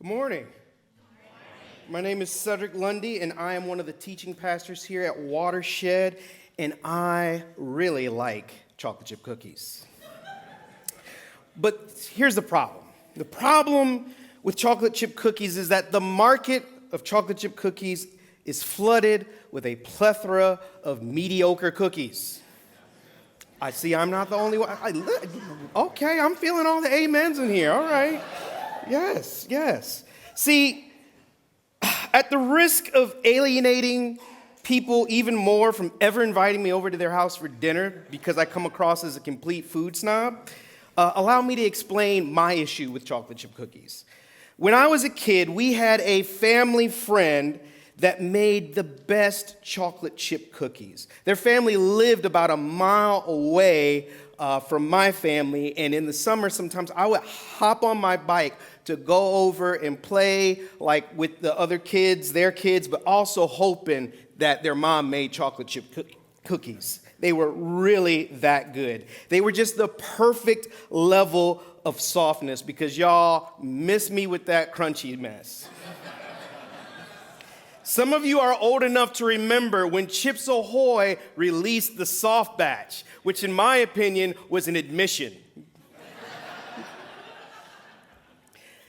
Good morning. My name is Cedric Lundy, and I am one of the teaching pastors here at Watershed, and I really like chocolate chip cookies. But here's the problem. The problem with chocolate chip cookies is that the market of chocolate chip cookies is flooded with a plethora of mediocre cookies. I see I'm not the only one. Okay, I'm feeling all the amens in here. All right. Yes. See, at the risk of alienating people even more from ever inviting me over to their house for dinner because I come across as a complete food snob, allow me to explain my issue with chocolate chip cookies. When I was a kid, we had a family friend that made the best chocolate chip cookies. Their family lived about a mile away from my family, and in the summer, sometimes I would hop on my bike to go over and play like with the other kids, their kids, but also hoping that their mom made chocolate chip cookies. They were really that good. They were just the perfect level of softness because y'all miss me with that crunchy mess. Some of you are old enough to remember when Chips Ahoy released the soft batch, which in my opinion was an admission.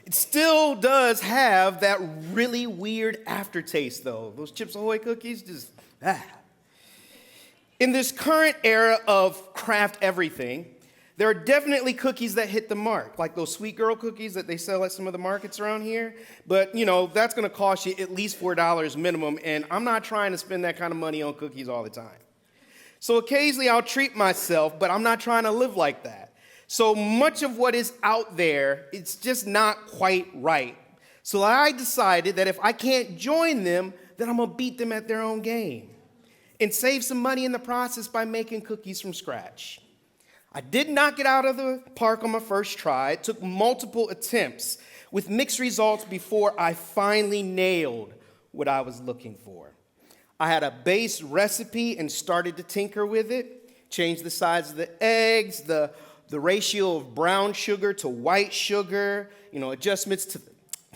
It still does have that really weird aftertaste, though. Those Chips Ahoy cookies, just, In this current era of craft everything, there are definitely cookies that hit the mark, like those Sweet Girl cookies that they sell at some of the markets around here. But, that's going to cost you at least $4 minimum, and I'm not trying to spend that kind of money on cookies all the time. So occasionally I'll treat myself, but I'm not trying to live like that. So much of what is out there, it's just not quite right. So I decided that if I can't join them, then I'm going to beat them at their own game and save some money in the process by making cookies from scratch. I did not get out of the park on my first try. It took multiple attempts with mixed results before I finally nailed what I was looking for. I had a base recipe and started to tinker with it, changed the size of the eggs, the ratio of brown sugar to white sugar, adjustments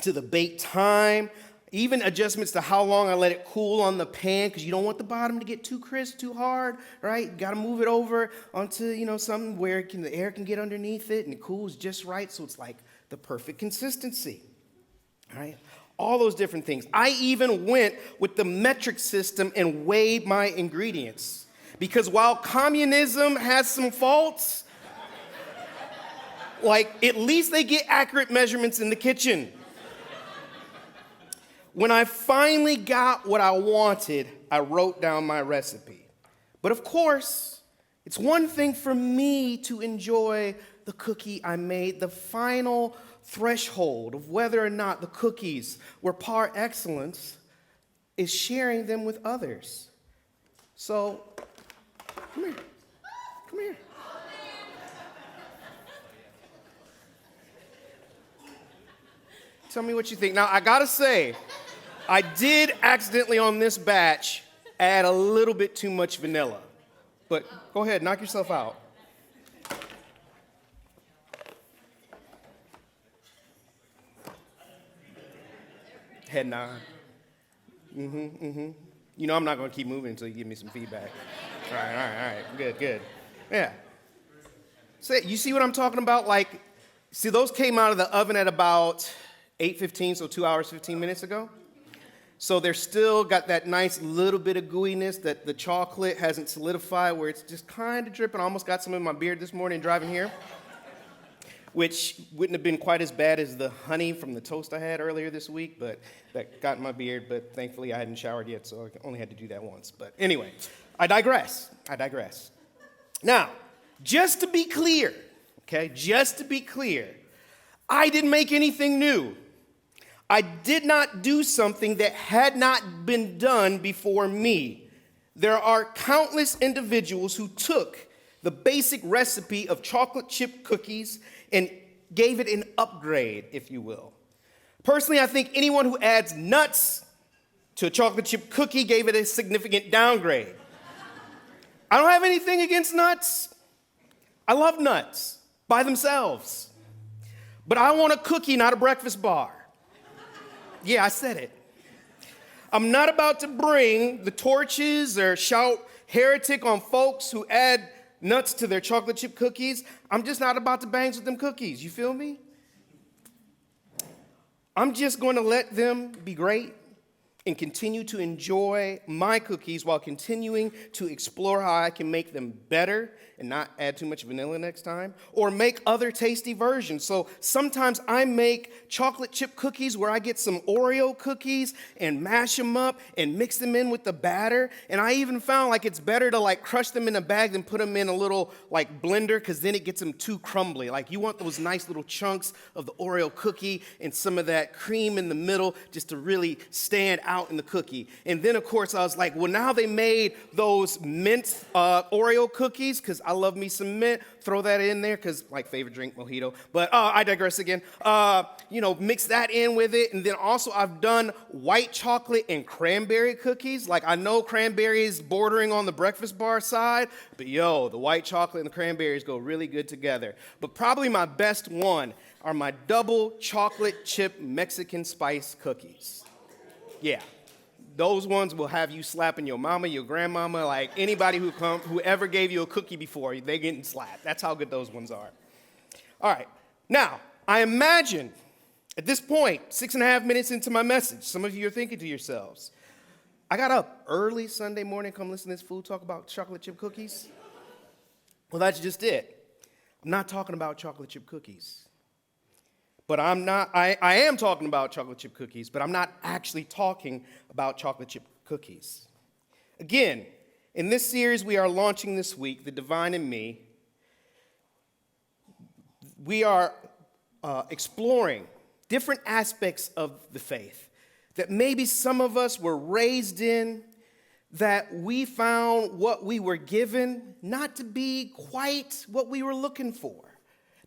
to the bake time, even adjustments to how long I let it cool on the pan, because you don't want the bottom to get too crisp, too hard, right? You got to move it over onto, something where the air can get underneath it and it cools just right, so it's like the perfect consistency, right? All those different things. I even went with the metric system and weighed my ingredients, because while communism has some faults, at least they get accurate measurements in the kitchen. When I finally got what I wanted, I wrote down my recipe. But of course, it's one thing for me to enjoy the cookie I made. The final threshold of whether or not the cookies were par excellence is sharing them with others. So, come here. Tell me what you think. Now, I gotta say, I did accidentally on this batch add a little bit too much vanilla. But go ahead, knock yourself out. Head nod. I'm not gonna keep moving until you give me some feedback. All right. Good. Yeah. So you see what I'm talking about? See, those came out of the oven at about 8:15, so 2 hours, 15 minutes ago. So they're still got that nice little bit of gooiness that the chocolate hasn't solidified, where it's just kind of dripping. I almost got some in my beard this morning driving here, which wouldn't have been quite as bad as the honey from the toast I had earlier this week, but that got in my beard. But thankfully I hadn't showered yet, so I only had to do that once. But anyway, I digress. Now, just to be clear, I didn't make anything new. I did not do something that had not been done before me. There are countless individuals who took the basic recipe of chocolate chip cookies and gave it an upgrade, if you will. Personally, I think anyone who adds nuts to a chocolate chip cookie gave it a significant downgrade. I don't have anything against nuts. I love nuts by themselves. But I want a cookie, not a breakfast bar. Yeah, I said it. I'm not about to bring the torches or shout heretic on folks who add nuts to their chocolate chip cookies. I'm just not about to bangs with them cookies. You feel me? I'm just going to let them be great and continue to enjoy my cookies while continuing to explore how I can make them better and not add too much vanilla next time, or make other tasty versions. So sometimes I make chocolate chip cookies where I get some Oreo cookies and mash them up and mix them in with the batter. And I even found like it's better to like crush them in a bag than put them in a little like blender, because then it gets them too crumbly. Like you want those nice little chunks of the Oreo cookie and some of that cream in the middle just to really stand out in the cookie. And then of course I was like, well, now they made those mint Oreo cookies, because I love me some mint. Throw that in there, because like favorite drink, mojito. But I digress again. Mix that in with it. And then also I've done white chocolate and cranberry cookies. Like I know cranberries bordering on the breakfast bar side, but the white chocolate and the cranberries go really good together. But probably my best one are my double chocolate chip Mexican spice cookies. Yeah. Those ones will have you slapping your mama, your grandmama, like anybody who ever gave you a cookie before, they getting slapped. That's how good those ones are. All right. Now, I imagine at this point, 6.5 minutes into my message, some of you are thinking to yourselves, I got up early Sunday morning, come listen to this fool talk about chocolate chip cookies. Well, that's just it. I'm not talking about chocolate chip cookies. But I am talking about chocolate chip cookies, but I'm not actually talking about chocolate chip cookies. Again, in this series we are launching this week, The Divine in Me, we are exploring different aspects of the faith that maybe some of us were raised in, that we found what we were given not to be quite what we were looking for.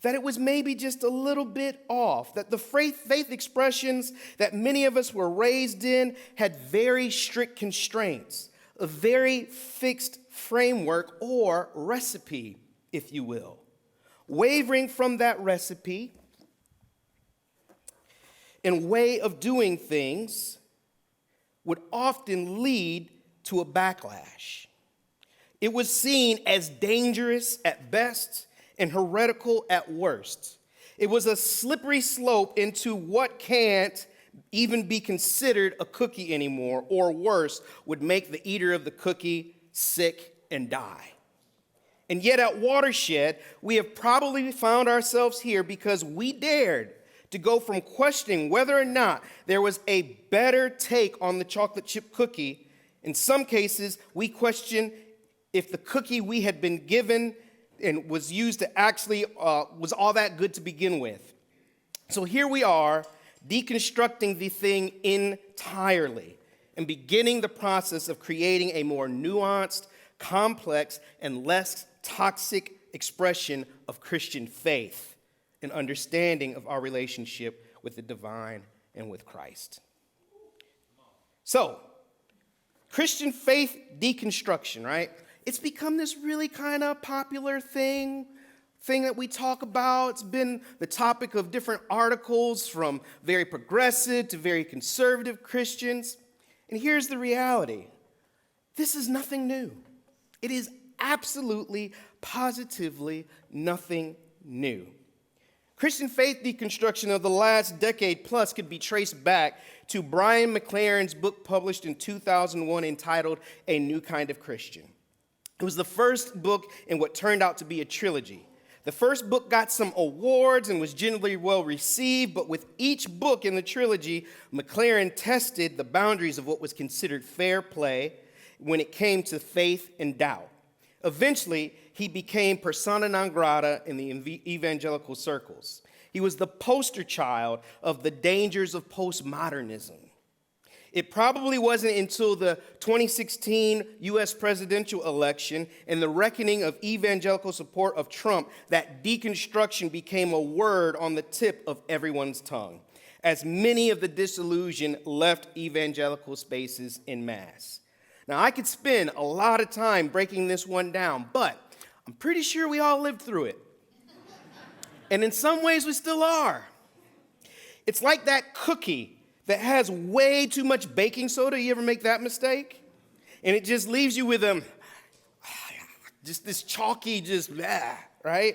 That it was maybe just a little bit off, that the faith expressions that many of us were raised in had very strict constraints, a very fixed framework or recipe, if you will. Wavering from that recipe and way of doing things would often lead to a backlash. It was seen as dangerous at best and heretical at worst. It was a slippery slope into what can't even be considered a cookie anymore, or worse, would make the eater of the cookie sick and die. And yet at Watershed, we have probably found ourselves here because we dared to go from questioning whether or not there was a better take on the chocolate chip cookie. In some cases, we questioned if the cookie we had been given and was used to actually was all that good to begin with. So here we are, deconstructing the thing entirely and beginning the process of creating a more nuanced, complex, and less toxic expression of Christian faith and understanding of our relationship with the divine and with Christ. So, Christian faith deconstruction, right? It's become this really kind of popular thing that we talk about. It's been the topic of different articles from very progressive to very conservative Christians. And here's the reality. This is nothing new. It is absolutely, positively nothing new. Christian faith deconstruction of the last decade plus could be traced back to Brian McLaren's book published in 2001 entitled A New Kind of Christian. It was the first book in what turned out to be a trilogy. The first book got some awards and was generally well received, but with each book in the trilogy, McLaren tested the boundaries of what was considered fair play when it came to faith and doubt. Eventually, he became persona non grata in the evangelical circles. He was the poster child of the dangers of postmodernism. It probably wasn't until the 2016 U.S. presidential election and the reckoning of evangelical support of Trump that deconstruction became a word on the tip of everyone's tongue, as many of the disillusioned left evangelical spaces en masse. Now, I could spend a lot of time breaking this one down, but I'm pretty sure we all lived through it. And in some ways, we still are. It's like that cookie that has way too much baking soda. You ever make that mistake? And it just leaves you with just this chalky, right?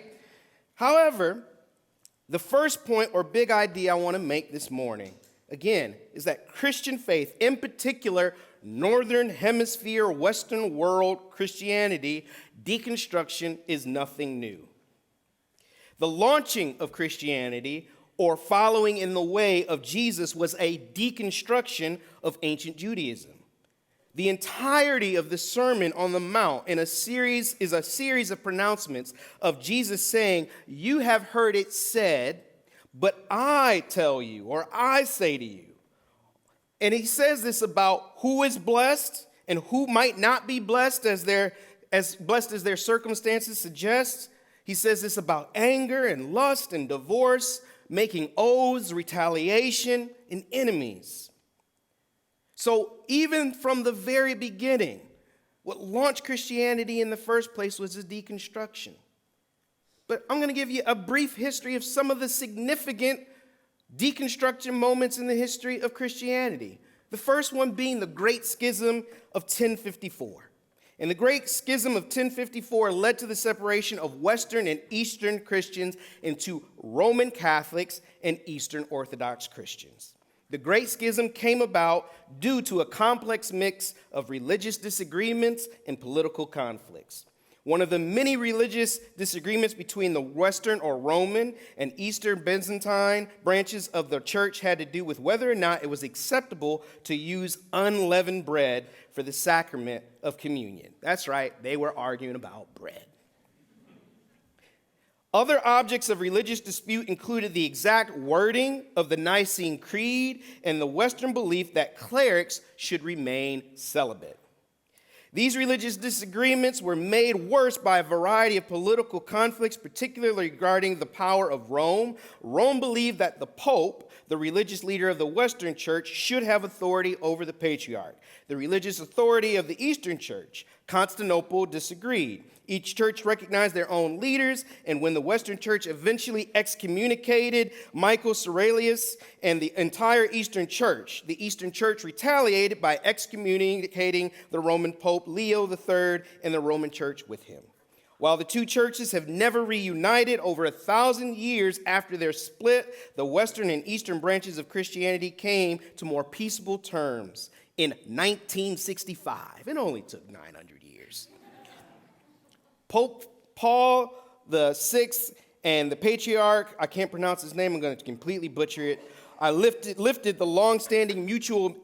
However, the first point or big idea I want to make this morning, again, is that Christian faith, in particular, Northern Hemisphere, Western world Christianity, deconstruction is nothing new. The launching of Christianity, or following in the way of Jesus, was a deconstruction of ancient Judaism. The entirety of the Sermon on the Mount is a series of pronouncements of Jesus saying, "You have heard it said, but I tell you," or "I say to you." And he says this about who is blessed and who might not be blessed as blessed as their circumstances suggest. He says this about anger and lust and divorce, making oaths, retaliation, and enemies. So even from the very beginning, what launched Christianity in the first place was a deconstruction. But I'm going to give you a brief history of some of the significant deconstruction moments in the history of Christianity. The first one being the Great Schism of 1054. And the Great Schism of 1054 led to the separation of Western and Eastern Christians into Roman Catholics and Eastern Orthodox Christians. The Great Schism came about due to a complex mix of religious disagreements and political conflicts. One of the many religious disagreements between the Western or Roman and Eastern Byzantine branches of the church had to do with whether or not it was acceptable to use unleavened bread for the sacrament of communion. That's right, they were arguing about bread. Other objects of religious dispute included the exact wording of the Nicene Creed and the Western belief that clerics should remain celibate. These religious disagreements were made worse by a variety of political conflicts, particularly regarding the power of Rome. Rome believed that the Pope, the religious leader of the Western Church, should have authority over the Patriarch. The religious authority of the Eastern Church, Constantinople, disagreed. Each church recognized their own leaders, and when the Western Church eventually excommunicated Michael Cerullius and the entire Eastern Church, the Eastern Church retaliated by excommunicating the Roman Pope Leo III and the Roman Church with him. While the two churches have never reunited over 1,000 years after their split, the Western and Eastern branches of Christianity came to more peaceable terms in 1965. It only took 900 years. Pope Paul VI and the Patriarch, I can't pronounce his name, I'm going to completely butcher it, lifted the long-standing mutual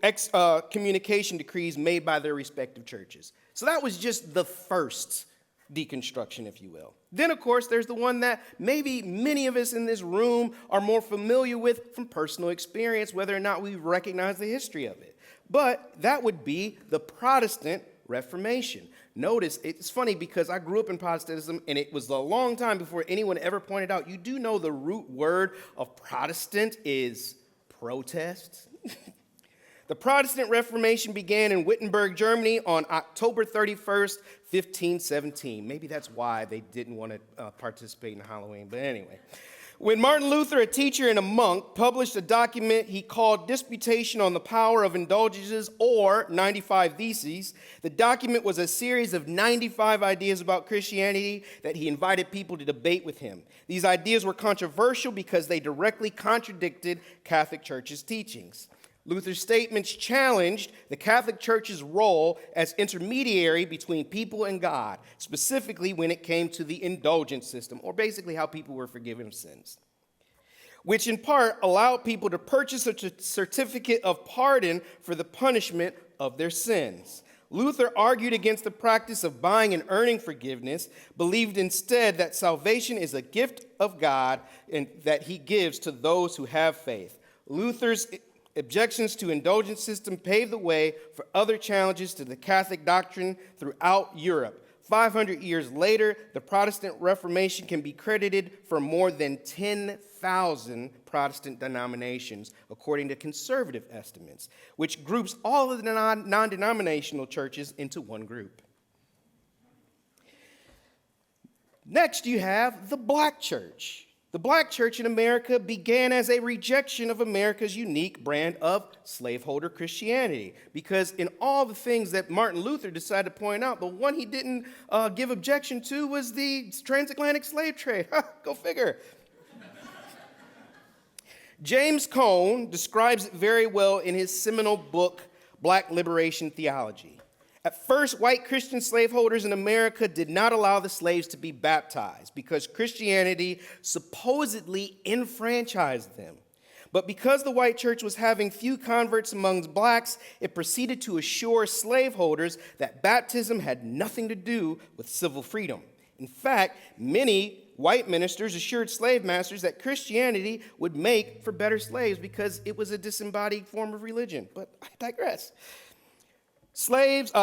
communication decrees made by their respective churches. So that was just the first deconstruction, if you will. Then, of course, there's the one that maybe many of us in this room are more familiar with from personal experience, whether or not we recognize the history of it. But that would be the Protestant Reformation. Notice, it's funny because I grew up in Protestantism, and it was a long time before anyone ever pointed out, you do know the root word of Protestant is protest? The Protestant Reformation began in Wittenberg, Germany on October 31st, 1517. Maybe that's why they didn't want to participate in Halloween, but anyway. When Martin Luther, a teacher and a monk, published a document he called Disputation on the Power of Indulgences, or 95 Theses, the document was a series of 95 ideas about Christianity that he invited people to debate with him. These ideas were controversial because they directly contradicted Catholic Church's teachings. Luther's statements challenged the Catholic Church's role as intermediary between people and God, specifically when it came to the indulgence system, or basically how people were forgiven of sins, which in part allowed people to purchase a certificate of pardon for the punishment of their sins. Luther argued against the practice of buying and earning forgiveness, believed instead that salvation is a gift of God and that he gives to those who have faith. Luther's objections to indulgence system paved the way for other challenges to the Catholic doctrine throughout Europe. 500 years later, the Protestant Reformation can be credited for more than 10,000 Protestant denominations, according to conservative estimates, which groups all of the non-denominational churches into one group. Next, you have the Black church. The black church in America began as a rejection of America's unique brand of slaveholder Christianity. Because in all the things that Martin Luther decided to point out, the one he didn't give objection to was the transatlantic slave trade. Go figure. James Cone describes it very well in his seminal book, Black Liberation Theology. At first, white Christian slaveholders in America did not allow the slaves to be baptized because Christianity supposedly enfranchised them. But because the white church was having few converts amongst blacks, it proceeded to assure slaveholders that baptism had nothing to do with civil freedom. In fact, many white ministers assured slave masters that Christianity would make for better slaves because it was a disembodied form of religion. But I digress. Swift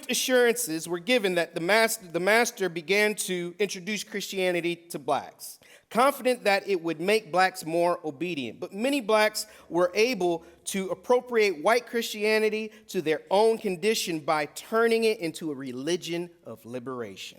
assurances were given that the master began to introduce Christianity to blacks, confident that it would make blacks more obedient. But many blacks were able to appropriate white Christianity to their own condition by turning it into a religion of liberation.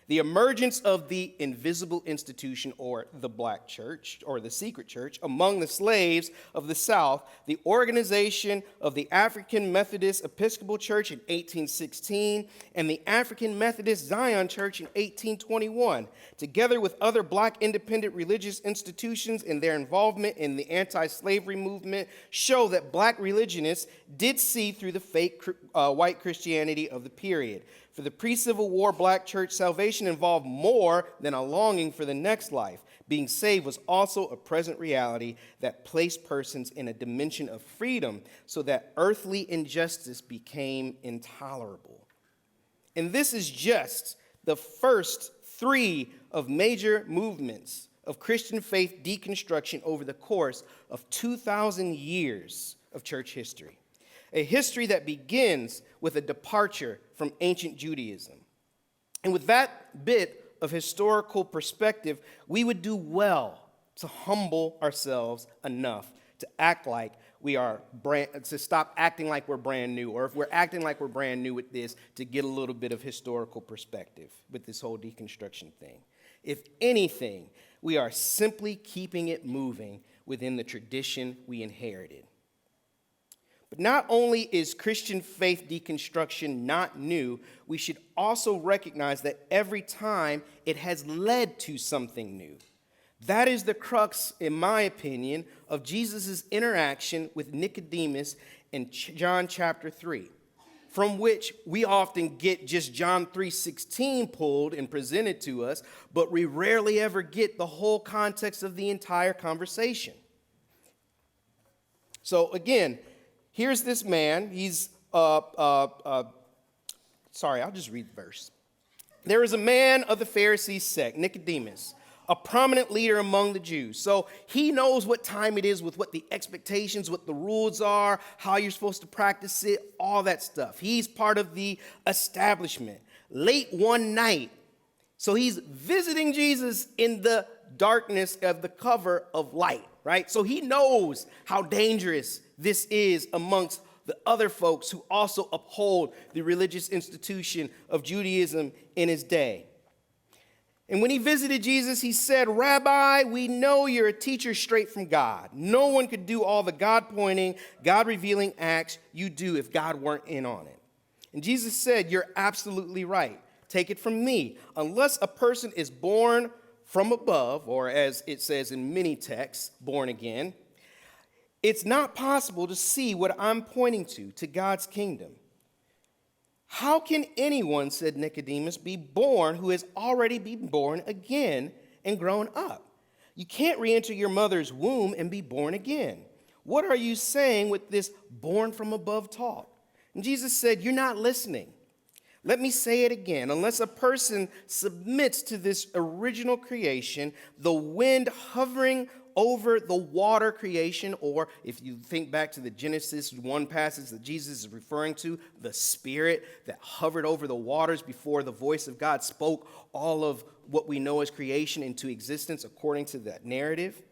The emergence of the invisible institution, or the black church, or the secret church, among the slaves of the South, the organization of the African Methodist Episcopal Church in 1816, and the African Methodist Zion Church in 1821, together with other black independent religious institutions and their involvement in the anti-slavery movement, show that black religionists did see through the fake white Christianity of the period. For the pre-Civil War black church, salvation involved more than a longing for the next life. Being saved was also a present reality that placed persons in a dimension of freedom so that earthly injustice became intolerable. And this is just the first three of major movements of Christian faith deconstruction over the course of 2,000 years of church history. A history that begins with a departure from ancient Judaism. And with that bit of historical perspective, we would do well to humble ourselves enough to act like we are to stop acting like we're brand new, or if we're acting like we're brand new with this, to get a little bit of historical perspective with this whole deconstruction thing. If anything, we are simply keeping it moving within the tradition we inherited. But not only is Christian faith deconstruction not new, we should also recognize that every time it has led to something new. That is the crux, in my opinion, of Jesus' interaction with Nicodemus in John chapter 3, from which we often get just John 3:16 pulled and presented to us, but we rarely ever get the whole context of the entire conversation. So again, here's this man. He's, I'll just read the verse. There is a man of the Pharisees sect, Nicodemus, a prominent leader among the Jews. So he knows what time it is, with what the expectations, what the rules are, how you're supposed to practice it, all that stuff. He's part of the establishment. Late one night, so he's visiting Jesus in the darkness of the cover of light, right? So he knows how dangerous this is amongst the other folks who also uphold the religious institution of Judaism in his day. And when he visited Jesus, he said, "Rabbi, we know you're a teacher straight from God. No one could do all the God-pointing, God-revealing acts you do if God weren't in on it." And Jesus said, "You're absolutely right. Take it from me. Unless a person is born from above," or as it says in many texts, born again, "it's not possible to see what I'm pointing to God's kingdom." "How can anyone," said Nicodemus, "be born who has already been born again and grown up? You can't re-enter your mother's womb and be born again. What are you saying with this born from above talk?" And Jesus said, "You're not listening. Let me say it again. Unless a person submits to this original creation, the wind hovering over the water creation, or if you think back to the Genesis 1 passage that Jesus is referring to, the spirit that hovered over the waters before the voice of God spoke all of what we know as creation into existence according to that narrative.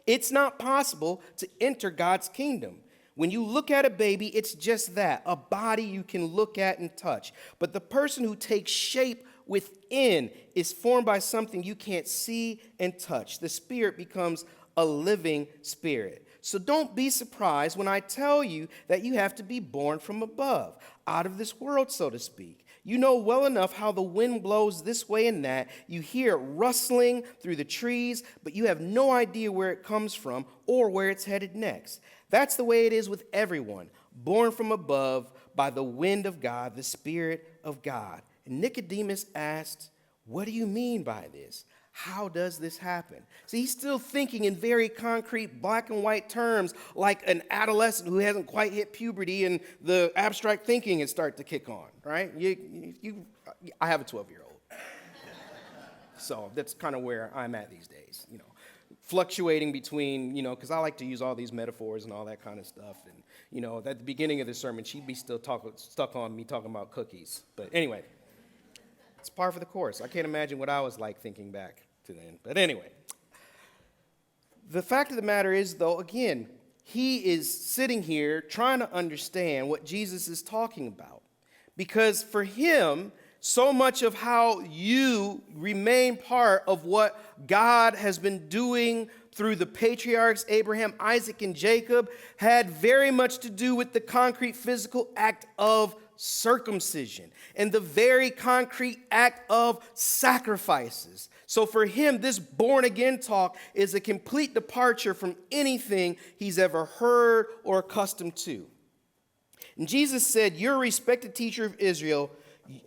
It's not possible to enter God's kingdom. When you look at a baby, it's just that, a body you can look at and touch. But the person who takes shape within is formed by something you can't see and touch. The spirit becomes a living spirit. So don't be surprised when I tell you that you have to be born from above, out of this world, so to speak. You know well enough how the wind blows this way and that. You hear it rustling through the trees, but you have no idea where it comes from or where it's headed next. That's the way it is with everyone, born from above by the wind of God, the Spirit of God. And Nicodemus asked, what do you mean by this? How does this happen? See, he's still thinking in very concrete black and white terms, like an adolescent who hasn't quite hit puberty and the abstract thinking has started to kick on, right? I have a 12-year-old. So that's kind of where I'm at these days, fluctuating between, because I like to use all these metaphors and all that kind of stuff. And, at the beginning of the sermon, she'd be still stuck on me talking about cookies. But anyway, it's par for the course. I can't imagine what I was like thinking back to then. But anyway, the fact of the matter is, though, again, he is sitting here trying to understand what Jesus is talking about. Because for him, so much of how you remain part of what God has been doing through the patriarchs, Abraham, Isaac, and Jacob, had very much to do with the concrete physical act of circumcision and the very concrete act of sacrifices. So for him, this born-again talk is a complete departure from anything he's ever heard or accustomed to. And Jesus said, you're a respected teacher of Israel,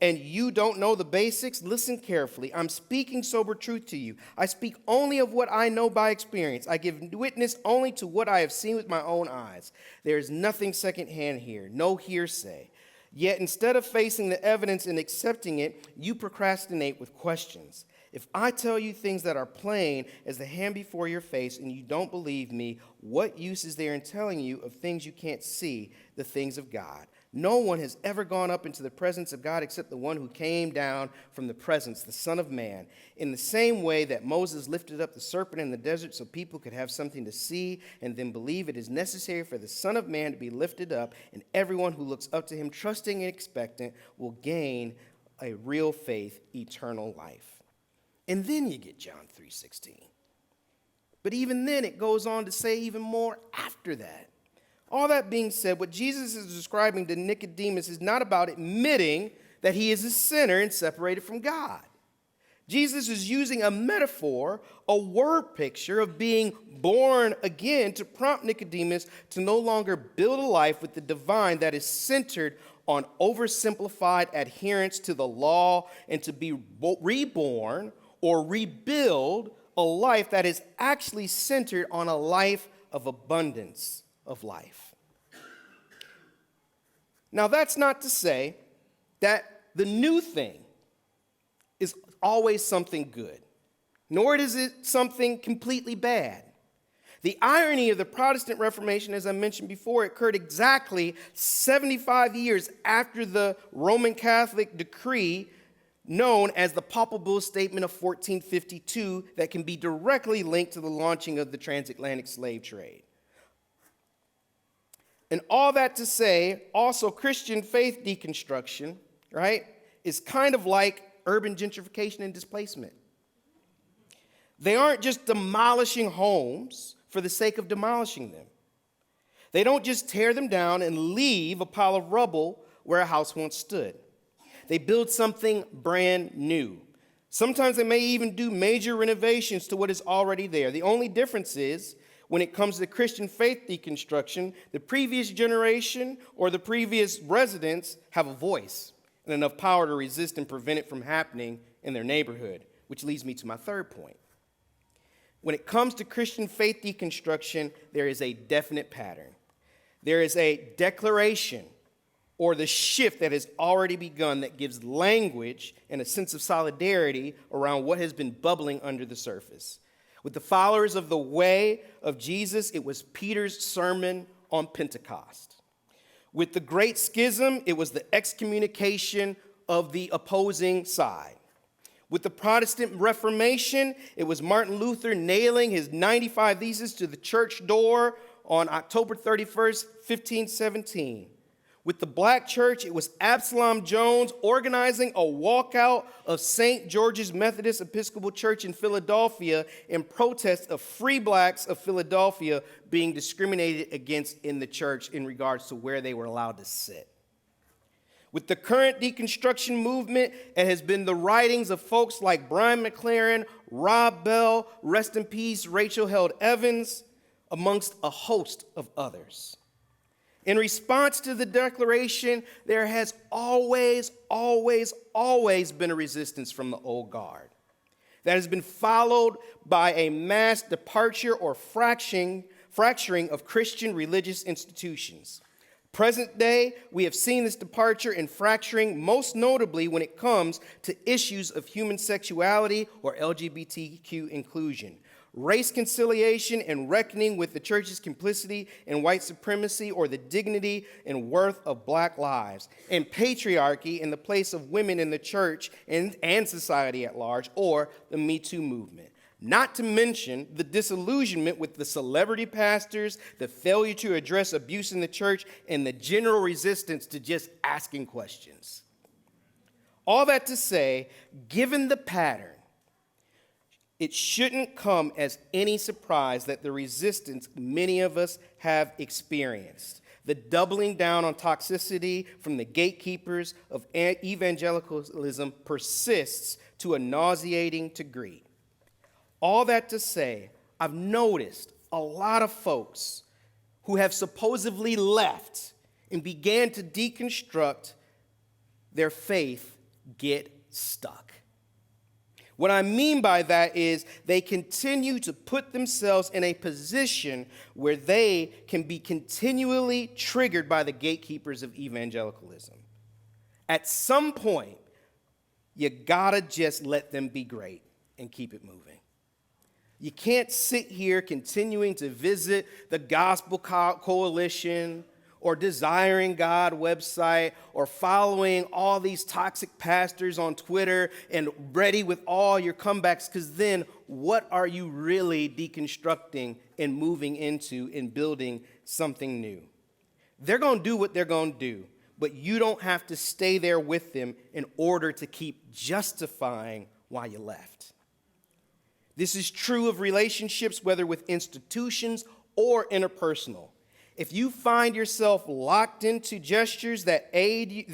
and you don't know the basics? Listen carefully. I'm speaking sober truth to you. I speak only of what I know by experience. I give witness only to what I have seen with my own eyes. There is nothing secondhand here, no hearsay. Yet instead of facing the evidence and accepting it, you procrastinate with questions. If I tell you things that are plain as the hand before your face and you don't believe me, what use is there in telling you of things you can't see, the things of God? No one has ever gone up into the presence of God except the one who came down from the presence, the Son of Man. In the same way that Moses lifted up the serpent in the desert so people could have something to see and then believe, it is necessary for the Son of Man to be lifted up, and everyone who looks up to him, trusting and expectant, will gain a real faith, eternal life. And then you get John 3:16. But even then, it goes on to say even more after that. All that being said, what Jesus is describing to Nicodemus is not about admitting that he is a sinner and separated from God. Jesus is using a metaphor, a word picture of being born again to prompt Nicodemus to no longer build a life with the divine that is centered on oversimplified adherence to the law and to be reborn or rebuild a life that is actually centered on a life of abundance of life. Now, that's not to say that the new thing is always something good, nor is it something completely bad. The irony of the Protestant Reformation, as I mentioned before, occurred exactly 75 years after the Roman Catholic decree known as the Papal Bull Statement of 1452 that can be directly linked to the launching of the transatlantic slave trade. And all that to say, also Christian faith deconstruction, right, is kind of like urban gentrification and displacement. They aren't just demolishing homes for the sake of demolishing them. They don't just tear them down and leave a pile of rubble where a house once stood. They build something brand new. Sometimes they may even do major renovations to what is already there. The only difference is, when it comes to Christian faith deconstruction, the previous generation or the previous residents have a voice and enough power to resist and prevent it from happening in their neighborhood, which leads me to my third point. When it comes to Christian faith deconstruction, there is a definite pattern. There is a declaration or the shift that has already begun that gives language and a sense of solidarity around what has been bubbling under the surface. With the followers of the way of Jesus, it was Peter's sermon on Pentecost. With the Great Schism, it was the excommunication of the opposing side. With the Protestant Reformation, it was Martin Luther nailing his 95 Theses to the church door on October 31st, 1517. With the black church, it was Absalom Jones organizing a walkout of St. George's Methodist Episcopal Church in Philadelphia in protest of free blacks of Philadelphia being discriminated against in the church in regards to where they were allowed to sit. With the current deconstruction movement, it has been the writings of folks like Brian McLaren, Rob Bell, rest in peace, Rachel Held Evans, amongst a host of others. In response to the declaration, there has always been a resistance from the old guard that has been followed by a mass departure or fracturing of Christian religious institutions. Present day, we have seen this departure and fracturing most notably when it comes to issues of human sexuality or LGBTQ inclusion, race conciliation and reckoning with the church's complicity in white supremacy or the dignity and worth of black lives, and patriarchy in the place of women in the church and society at large, or the Me Too movement. Not to mention the disillusionment with the celebrity pastors, the failure to address abuse in the church, and the general resistance to just asking questions. All that to say, given the pattern, it shouldn't come as any surprise that the resistance many of us have experienced, the doubling down on toxicity from the gatekeepers of evangelicalism persists to a nauseating degree. All that to say, I've noticed a lot of folks who have supposedly left and began to deconstruct their faith get stuck. What I mean by that is they continue to put themselves in a position where they can be continually triggered by the gatekeepers of evangelicalism. At some point, you gotta just let them be great and keep it moving. You can't sit here continuing to visit the Gospel Coalition or Desiring God website, or following all these toxic pastors on Twitter and ready with all your comebacks, because then what are you really deconstructing and moving into and building something new? They're going to do what they're going to do, but you don't have to stay there with them in order to keep justifying why you left. This is true of relationships, whether with institutions or interpersonal. If you find yourself locked into gestures that aid you,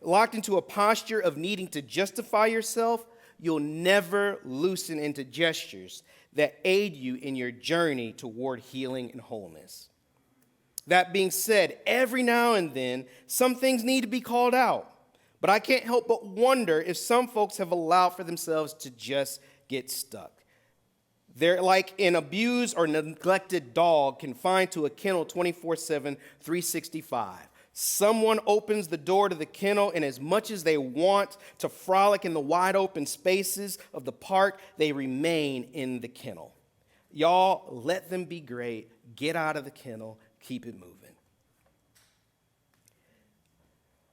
locked into a posture of needing to justify yourself, you'll never loosen into gestures that aid you in your journey toward healing and wholeness. That being said, every now and then, some things need to be called out. But I can't help but wonder if some folks have allowed for themselves to just get stuck. They're like an abused or neglected dog confined to a kennel 24/7, 365. Someone opens the door to the kennel, and as much as they want to frolic in the wide open spaces of the park, they remain in the kennel. Y'all, let them be great. Get out of the kennel. Keep it moving.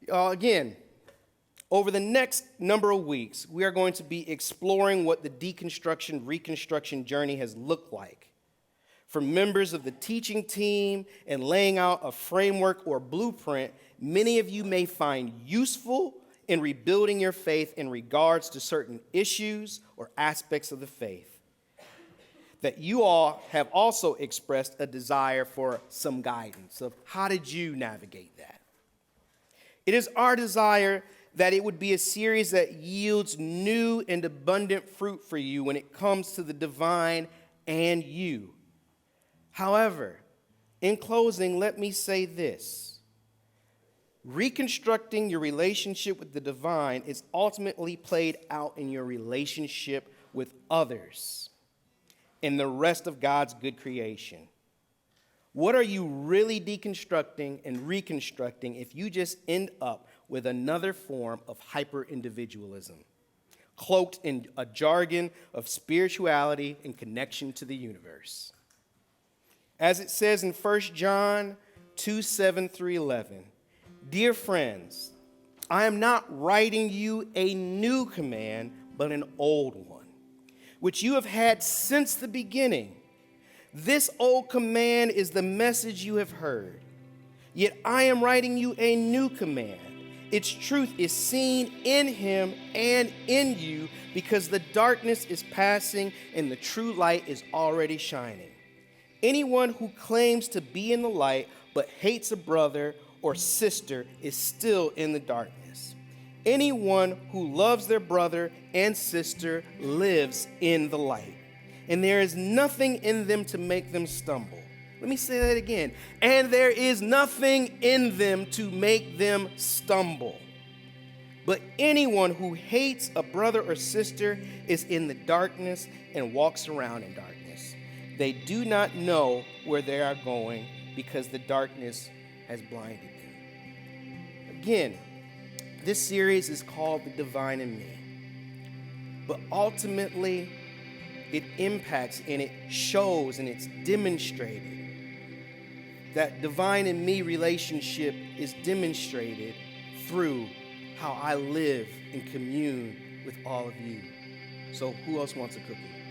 Again, over the next number of weeks, we are going to be exploring what the deconstruction, reconstruction journey has looked like for members of the teaching team and laying out a framework or blueprint many of you may find useful in rebuilding your faith in regards to certain issues or aspects of the faith. That you all have also expressed a desire for some guidance of how did you navigate that? It is our desire that it would be a series that yields new and abundant fruit for you when it comes to the divine and you. However, in closing, let me say this. Reconstructing your relationship with the divine is ultimately played out in your relationship with others and the rest of God's good creation. What are you really deconstructing and reconstructing if you just end up with another form of hyper-individualism, cloaked in a jargon of spirituality and connection to the universe? As it says in 1 John 2:7-11, "Dear friends, I am not writing you a new command, but an old one, which you have had since the beginning. This old command is the message you have heard. Yet I am writing you a new command. Its truth is seen in him and in you, because the darkness is passing and the true light is already shining. Anyone who claims to be in the light but hates a brother or sister is still in the darkness. Anyone who loves their brother and sister lives in the light, and there is nothing in them to make them stumble. Let me say that again. And there is nothing in them to make them stumble. But anyone who hates a brother or sister is in the darkness and walks around in darkness. They do not know where they are going because the darkness has blinded them. Again, this series is called The Divine in Me. But ultimately, it impacts and it shows and it's demonstrated. That divine in me relationship is demonstrated through how I live and commune with all of you. So who else wants a cookie?